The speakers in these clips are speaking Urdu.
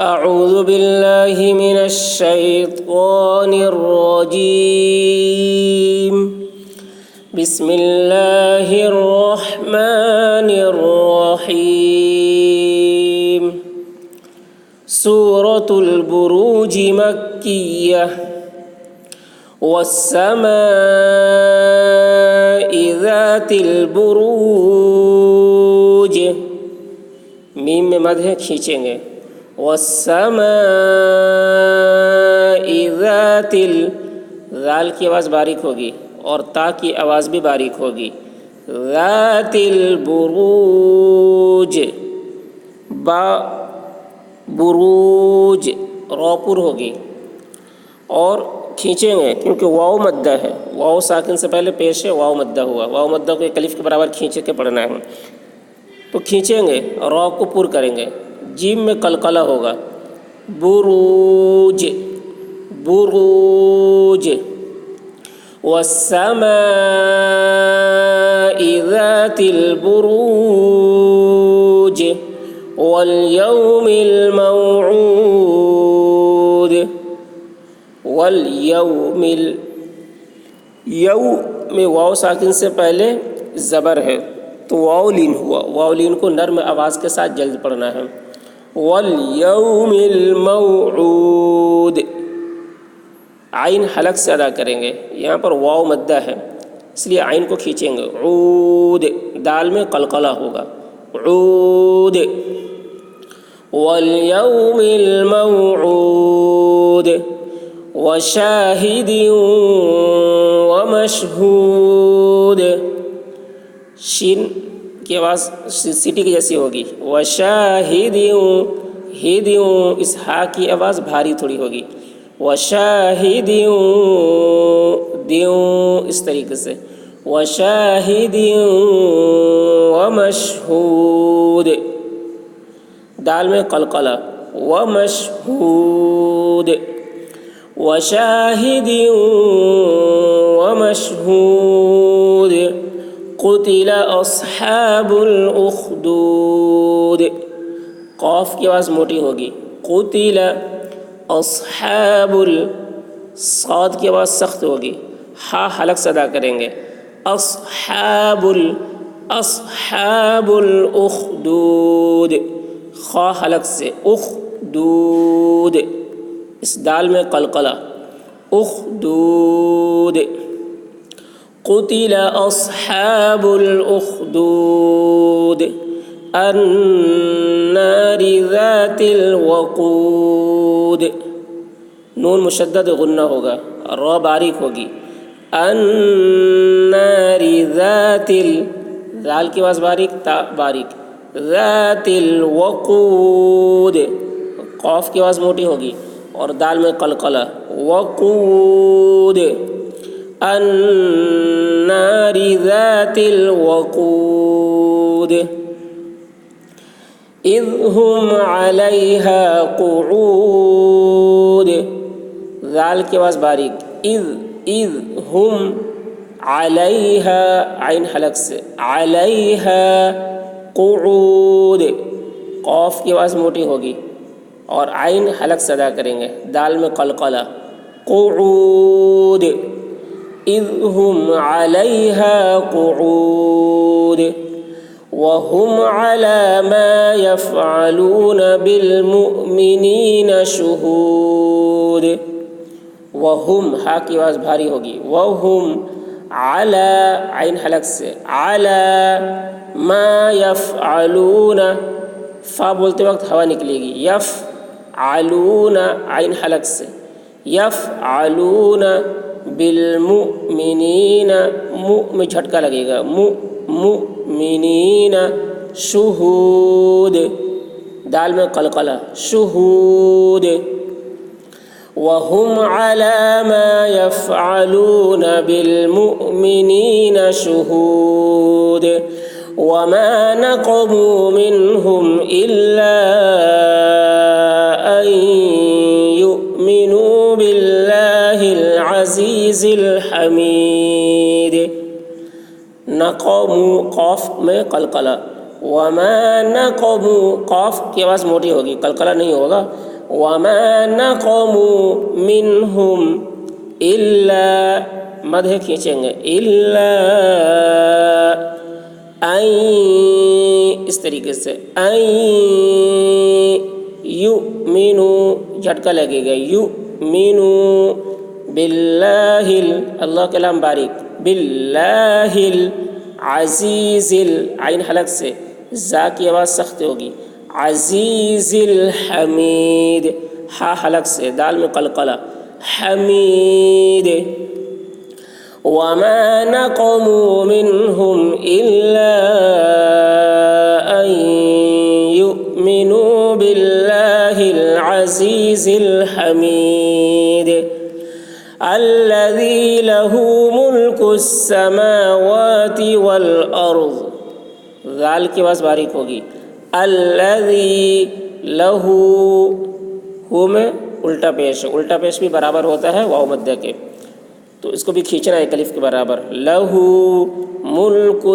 اعوذ باللہ من الشیطان الرجیم بسم اللہ الرحمن الرحیم سورة البروج مکیہ والسماء ذات البروج، میم میں مد ہے، کھینچیں گے، والسماء ذات ذال کی آواز باریک ہوگی اور تا کی آواز بھی باریک ہوگی، ذات البروج، با بروج روپر ہوگی اور کھینچیں گے کیونکہ واو مدہ ہے، واو ساکن سے پہلے پیش ہے، واو مدہ ہوا، واو مدہ کو ایک الف کے برابر کھینچ کے پڑھنا ہے، تو کھینچیں گے، رو کو پر کریں گے، جیم میں قلقلہ ہوگا، بروج بروج، والسماء ذات البروج والیوم الموعود، والیوم یو میں واو ساکن سے پہلے زبر ہے تو واو لین ہوا، واو لین کو نرم آواز کے ساتھ جلد پڑھنا ہے، والیوم الموعود، عین حلق سے ادا کریں گے، یہاں پر واو مدہ ہے اس لیے عین کو کھینچیں گے، عود، دال میں قلقلہ ہوگا، عود، والیوم الموعود وشاہد ومشہود، شین کی آواز سٹی کی جیسی ہوگی، وشاہد ہد، اس ہا کی آواز بھاری تھوڑی ہوگی، وشاہد دیوں، اس طریقے سے، وشاہد ومشہود، دال میں قلقلہ، ومشہود، وشاہد ومشہود، قتل اصحاب الاخدود، قاف کی آواز موٹی ہوگی، قتل اصحاب صاد کی آواز سخت ہوگی، ہا حلق سے ادا کریں گے، اصحاب الاخدود، خا حلق سے، اخدود، اس دال میں قلقلہ، اخدود، قتل اصحاب الاخدود النار ذات الوقود، نون مشدد غنہ ہوگا، را باریک ہوگی، النار ذات ذال کی آواز باریک، تا باریک، ذات الوقود، قاف کی آواز موٹی ہوگی اور دال میں قلقلہ، وقود، النار ذات الوقود اذ هم علیہا قعود، ذال کی آواز باریک، اذ هم علیہا، عین حلق سے، علیہا قعود، قاف کی آواز موٹی ہوگی اور عین حلق سے ادا کریں گے، دال میں قلقلہ، قعود، اذ هم علیہا قعود وهم على ما يفعلون بالمؤمنین شہود، وهم ہا کی آواز بھاری ہوگی، وهم على عین حلق سے، على ما يفعلون، فا بولتے وقت ہوا نکلے گی، یفعلون عین حلق سے، یفعلون بالمؤمنین، میں جھٹکا لگے گا، مؤمنین شہود، دال میں قلقلہ، شہود، وهم على ما يفعلون بالمؤمنین شہود وما نقموا منهم إلا أن يؤمنوا بالله العزيز الحميد، نقموا قاف میں قلقلہ، وما نقموا، قاف کی آواز موٹی ہوگی، قلقلہ نہیں ہوگا، وما نقموا منهم إلا مد ہے کھینچیں گے إلا اس طریقے سے یؤمنوا جھٹکا لگے گا یؤمنوا باللہ اللہ کلام باریک باللہ العزیز عین حلق سے زا کی آواز سخت ہوگی عزیز الحمید ہا حلق سے دال میں قلقلہ حمید وما نقموا منهم إلا أن يؤمنوا بالله العزيز الحميد الذي له ملك السماوات والأرض ذال کی آواز باریک ہوگی الذي له ہو میں الٹا پیش بھی برابر ہوتا ہے واو مدہ کے تو اس کو بھی کھینچنا ہے الف کے برابر لہو ملک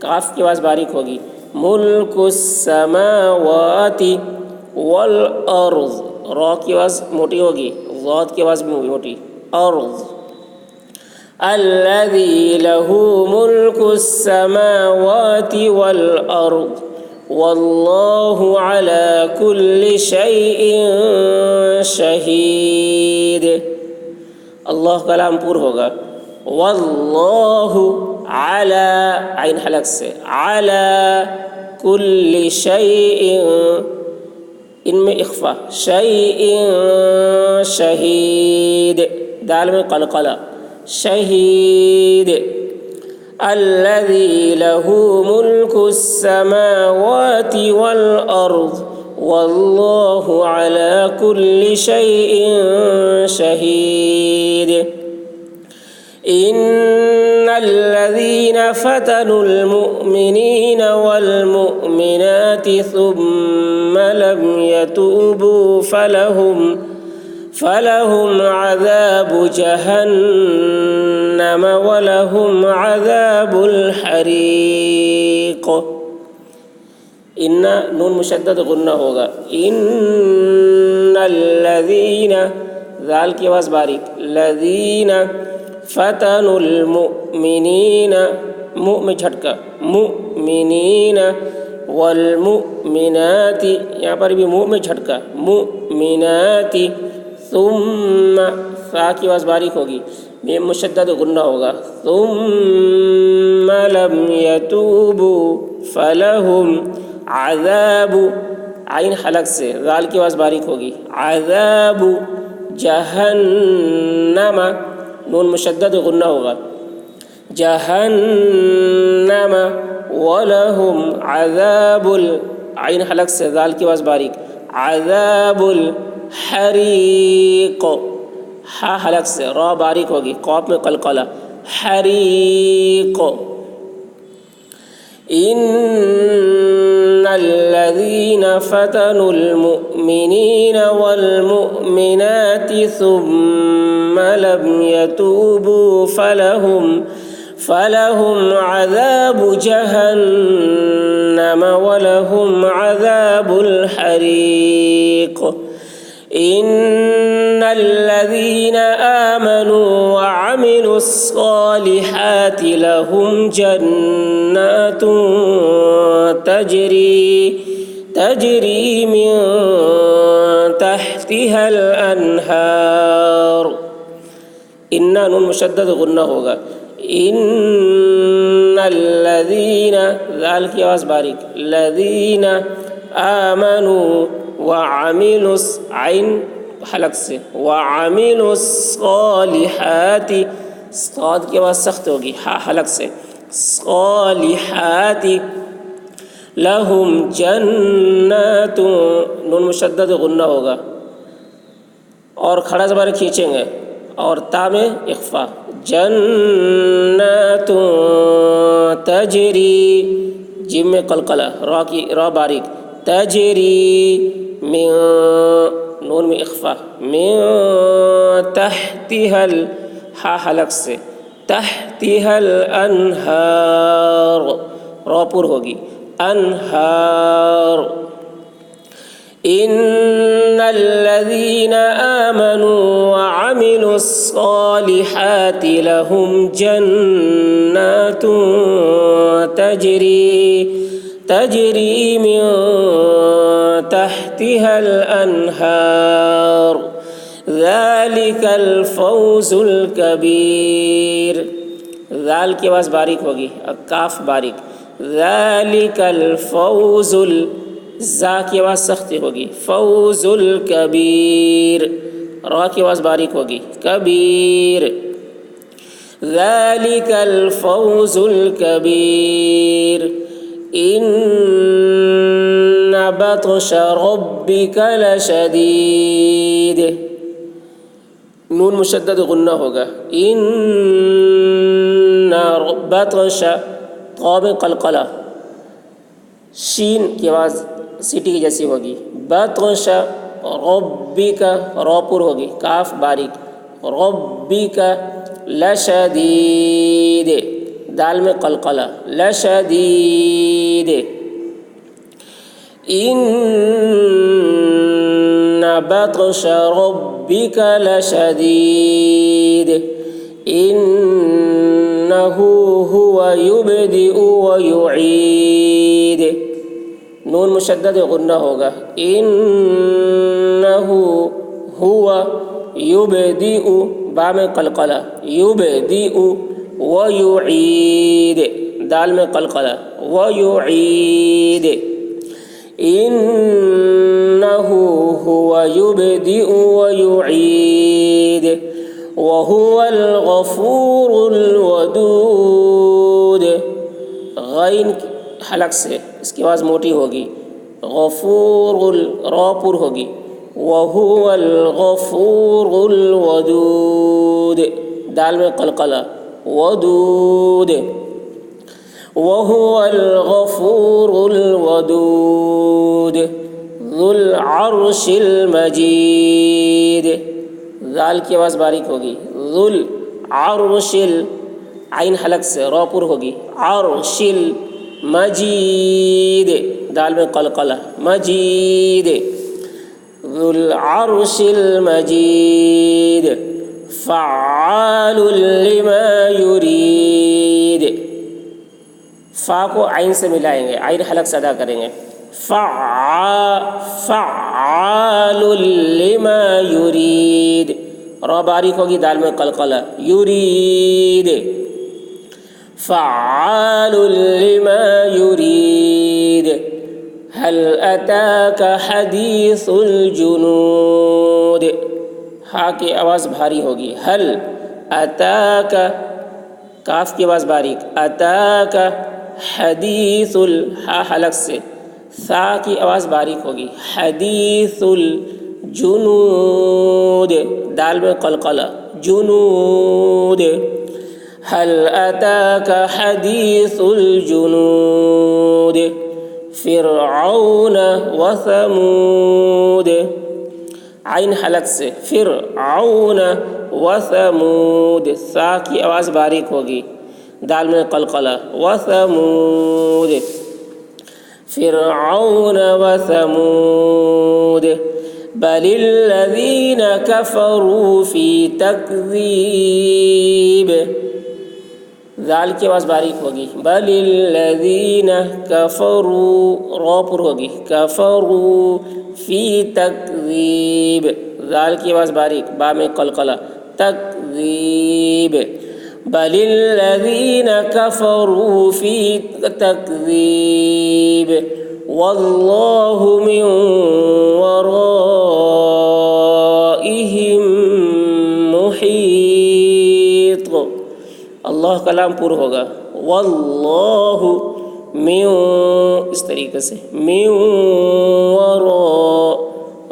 کاف کی آواز باریک ہوگی ملک السماوات والارض را کی آواز موٹی ہوگی ضاد کی آواز بھی موٹی ارض الذی لہو ملک السماوات والارض واللہ علی کل شیء شہید اللہ کلام پور ہوگا واللہ علی عین حلق سے علی کل شیء ان میں اخفا شیء شہید دال میں قلقلہ شہید الذی لہ ملک السماوات والارض واللہ علی کل شیء شہید ان الذین فتنوا المؤمنین والمؤمنات ثم لم يتوبوا فلهم عذاب جہنم ولهم عذاب الحریق ان نون مشدد غنہ ہوگا ان الذین ذال کی آواز باریک الذین فتنوا المؤمنین مؤ میں جھٹکا مؤمنین والمؤمنات یہاں پر بھی مؤ میں جھٹکا مؤمنات ثم فا کی آواز باریک ہوگی میم مشدد غنہ ہوگا ثم لم يتوبوا فلهم عذاب عین حلق سے ذال کی آواز باریک ہوگی عذاب جہنم نون مشدد غنہ ہوگا جہنم ولہم عذاب عین حلق سے ذال کی آواز باریک عذاب الحریق ہا حلق سے را باریک ہوگی قاف میں قلقلہ حریق ان الذین فتنوا المؤمنین والمؤمنات ثم لم يتوبوا فلهم عذاب جہنم ولهم عذاب الحریق ان الذین آمنوا وعملوا الصالحات لهم جنات تجری من تحتها الانہار ان نون مشدد غنہ ہوگا ان الذین ذال کی آواز باریک الذین آمنوا وعملوا عین حلق سے وعملوا الصالحات صاد کی آواز سخت ہوگی ہا حلق سے صالحات لہم جنات نون مشدد غنہ ہوگا اور کھڑا زبر کھینچیں گے اور تا میں اخفا جنات تجری جیم میں قلقلہ را باریک تجری من نون میں اخفا من تحتها ہا حلق سے تحتها الانہار را پر ہوگی انہار ان لهم جنات تجري من تحتها الأنهار ذلك الفوز الكبير. ذال کی آواز باریک ہوگی، کاف باریک. ذالک الفوز زا کی آواز سختی ہوگی، فوز الکبیر. را کی آواز باریک ہوگی، کبیر. ذالک الفوز الکبیر. ان بطش ربک لشدید. نون مشدد غنہ ہوگا. ان بطش قاء میں قلقلہ، شین کی آواز سیٹی کی جیسی ہوگی. بطش ربک را پر ہوگی، کاف باریک. ربک لشدید، دال میں قلقلہ، لشدید. ان بطش ربک لشدید. انه هو يبدئ ويعيد. نون مشدد غنہ ہوگا. انه هو يبدئ، با میں قلقلہ، يبدئ ويعيد، دال میں قلقلہ، ويعيد. انه هو يبدئ ويعيد وهو الغفور الودود. غین حلق سے اس کی آواز موٹی ہوگی. غفور را پر ہوگی. وهو الغفور الودود، دال میں قلقلہ، ودود. وهو الغفور الودود ذو العرش المجید. ذال کی آواز باریک ہوگی. ذو العرش، عین حلق سے را پر ہوگی. عرش المجید، دال میں قلقلہ، مجید. ذو العرش المجید فعال لما یرید. فا کو عین سے ملائیں گے، عین حلق سے ادا کریں گے. فعال لما یرید. را باریک ہوگی، دال میں قلقلہ، یرید. فعال لما یرید. هل اتاک حدیث الجنود. ہا کی آواز بھاری ہوگی. هل اتاک، کاف کی آواز باریک. اتاک حدیث الہا حلق سے. ثا کی آواز باریک ہوگی. حدیث الجنود، دال میں قلقلہ، جنود. هل اتاک حدیث الجنود فرعون وثمود. عین حلق سے. فرعون وثمود. ثا کی آواز باریک ہوگی، دال میں قلقلہ، وثمود. فرعون وثمود بل الذین کفروا فی تکذیب. ذال کی آواز باریک ہوگی. بل الذین کفروا، را پر ہوگی، کفروا فی تکذیب. ذال کی آواز باریک، با میں قلقلہ، تکذیب. بل الذین کفروا فی تکذیب واللہ من ورائہم محیط. اللہ کلام پر ہوگا. واللہ من، اس طریقے سے. من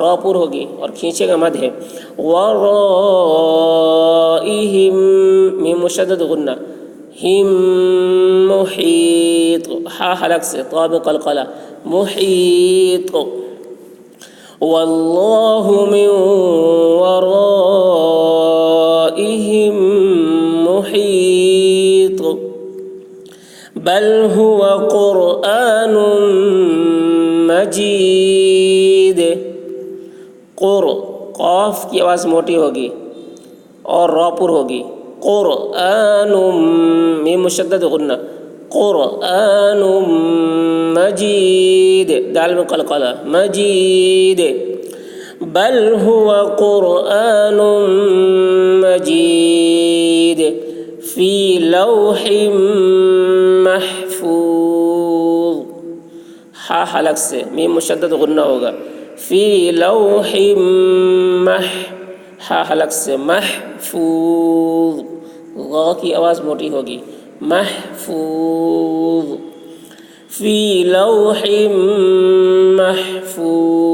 را پر ہوگی اور کھینچے کا مد ہے. ورائہم، میم مشدد غنہ، ہم محیط، ہا حلق سے، طا میں قلقلہ، محیط. واللہ من ورائہم محیط بل هو قرآن مجید. قاف کی آواز موٹی ہوگی اور را پر ہوگی. قرآن میم مشدد غنہ قرآن مجید دال میں قلقلہ مجید بل هو قرآن مجید فی لوح محفوظ ہا حلق سے میم مشدد غنہ ہوگا فی لوح ہا حلق سے محفوظ غا کی آواز موٹی ہوگی محفوظ فی لوح محفوظ